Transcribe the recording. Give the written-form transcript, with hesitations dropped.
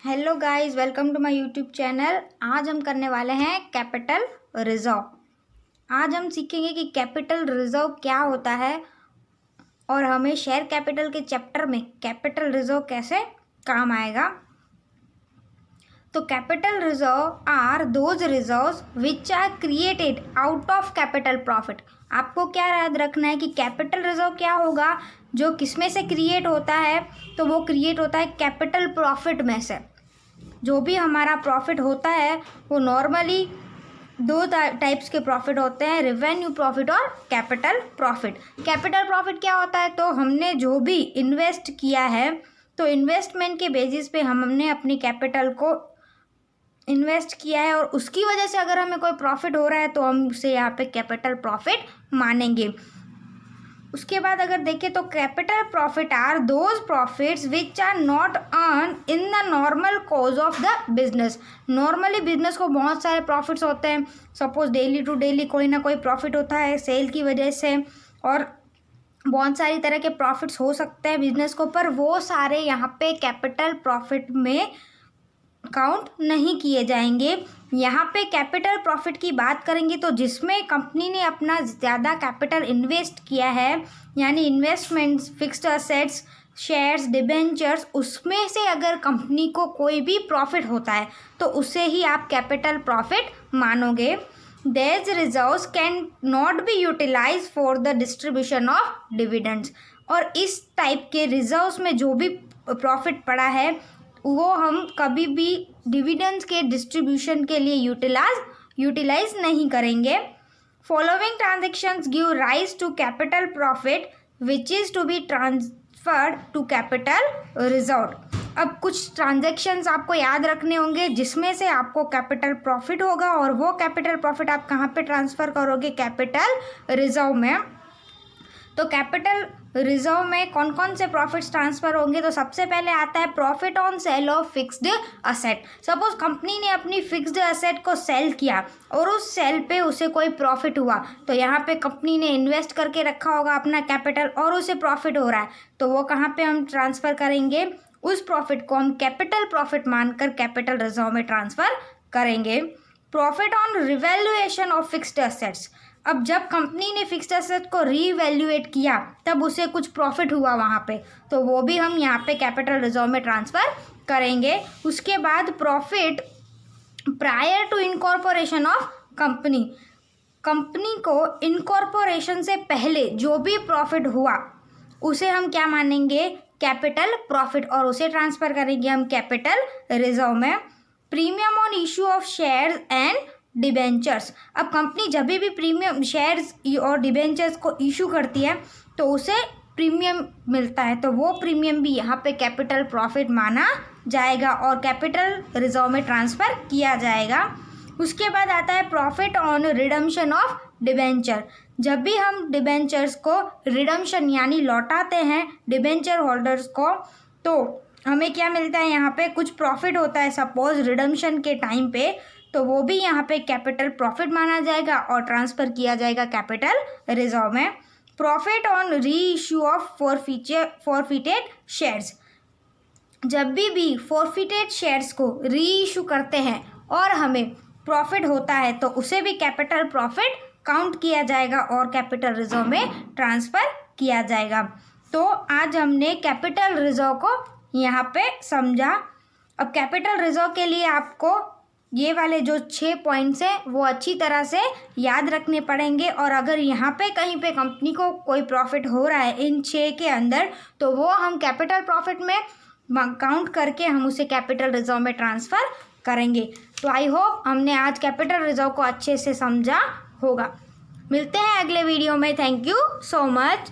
Hello guys, welcome to my YouTube channel. आज हम करने वाले हैं कैपिटल रिजर्व। आज हम सीखेंगे कि कैपिटल रिजर्व क्या होता है और हमें शेयर कैपिटल के चैप्टर में कैपिटल रिजर्व कैसे काम आएगा। तो capital reserve are those reserves which are created out of capital profit. आपको क्या याद रखना है कि कैपिटल रिजर्व क्या होगा, जो किसमें से क्रिएट होता है, तो वो क्रिएट होता है कैपिटल प्रॉफिट में से। जो भी हमारा प्रॉफिट होता है वो नॉर्मली दो टाइप्स के प्रॉफिट होते हैं, रेवेन्यू प्रॉफिट और कैपिटल प्रॉफिट। कैपिटल प्रॉफिट क्या होता है, तो हमने जो भी इन्वेस्ट किया है तो इन्वेस्टमेंट के बेसिस पे हमने अपनी कैपिटल को इन्वेस्ट किया है और उसकी वजह से अगर हमें कोई प्रॉफिट हो रहा है तो हम उसे यहाँ पे कैपिटल प्रॉफिट मानेंगे। उसके बाद अगर देखें तो capital profit are those profits which are not earn in the normal course of the business. Normally business को बहुत सारे प्रॉफिट्स होते हैं, सपोज डेली टू डेली कोई ना कोई प्रॉफिट होता है सेल की वजह से, और बहुत सारी तरह के प्रॉफिट्स हो सकते हैं बिजनेस को, पर वो सारे यहाँ पे कैपिटल प्रॉफिट में काउंट नहीं किए जाएंगे। यहाँ पे कैपिटल प्रॉफिट की बात करेंगे तो जिसमें कंपनी ने अपना ज़्यादा कैपिटल इन्वेस्ट किया है, यानी investments, fixed assets, shares, debentures, उसमें से अगर कंपनी को कोई भी प्रॉफिट होता है तो उसे ही आप कैपिटल प्रॉफिट मानोगे। These reserves can not be utilise for the distribution of dividends. और इस टाइप के रिजर्व्स में जो भी प्रॉफिट पड़ा है वो हम कभी भी डिविडेंड्स के डिस्ट्रीब्यूशन के लिए यूटिलाइज नहीं करेंगे। Following transactions give rise to capital profit which is to be transferred to capital reserve. अब कुछ ट्रांजेक्शन्स आपको याद रखने होंगे जिसमें से आपको कैपिटल प्रॉफिट होगा और वो कैपिटल प्रॉफिट आप कहाँ पे ट्रांसफ़र करोगे, कैपिटल रिजर्व में। तो कैपिटल रिजर्व में कौन कौन से प्रॉफिट्स ट्रांसफ़र होंगे, तो सबसे पहले आता है profit on sale of fixed asset. Suppose company ने अपनी फिक्स्ड असेट को सेल किया और उस सेल पे उसे कोई प्रॉफिट हुआ, तो यहाँ पे कंपनी ने इन्वेस्ट करके रखा होगा अपना कैपिटल और उसे प्रॉफिट हो रहा है, तो वो कहाँ पे हम ट्रांसफ़र करेंगे, उस प्रॉफिट को हम कैपिटल प्रॉफिट मानकर कैपिटल रिजर्व में ट्रांसफ़र करेंगे। Profit on revaluation of fixed assets. अब जब कंपनी ने फिक्स्ड एसेट को रीवैल्यूएट किया तब उसे कुछ प्रॉफिट हुआ वहाँ पे, तो वो भी हम यहाँ पे कैपिटल रिजर्व में ट्रांसफ़र करेंगे। उसके बाद profit prior to incorporation of company. Company को इनकॉर्पोरेशन से पहले जो भी प्रॉफिट हुआ उसे हम क्या मानेंगे, कैपिटल प्रॉफिट, और उसे ट्रांसफ़र करेंगे हम कैपिटल रिजर्व में। Premium on issue of shares and debentures. अब कंपनी जब भी प्रीमियम शेयर्स और डिबेंचर्स को इशू करती है तो उसे प्रीमियम मिलता है, तो वो प्रीमियम भी यहाँ पे कैपिटल प्रॉफिट माना जाएगा और कैपिटल रिजर्व में ट्रांसफ़र किया जाएगा। उसके बाद आता है profit on redemption of debenture. जब भी हम डिबेंचर्स को रिडम्पशन यानी लौटाते हैं डिबेंचर होल्डर्स को, तो हमें क्या मिलता है, यहाँ पे कुछ प्रॉफिट होता है सपोज रिडम्पशन के टाइम पे, तो वो भी यहाँ पे कैपिटल प्रॉफिट माना जाएगा और ट्रांसफ़र किया जाएगा कैपिटल रिजर्व में। प्रॉफिट ऑन री इशू ऑफ फॉरफिटेड शेयर्स। जब भी फॉरफिटेड शेयर्स को री इशू करते हैं और हमें प्रॉफिट होता है तो उसे भी कैपिटल प्रॉफिट काउंट किया जाएगा और कैपिटल रिजर्व में ट्रांसफ़र किया जाएगा। तो आज हमने कैपिटल रिजर्व को यहाँ पे समझा। अब कैपिटल रिजर्व के लिए आपको ये वाले जो 6 पॉइंट्स हैं वो अच्छी तरह से याद रखने पड़ेंगे, और अगर यहाँ पे कहीं पे कंपनी को कोई प्रॉफिट हो रहा है इन 6 के अंदर तो वो हम कैपिटल प्रॉफिट में काउंट करके हम उसे कैपिटल रिजर्व में ट्रांसफ़र करेंगे। तो आई होप हमने आज कैपिटल रिजर्व को अच्छे से समझा होगा। मिलते हैं अगले वीडियो में। Thank you so much.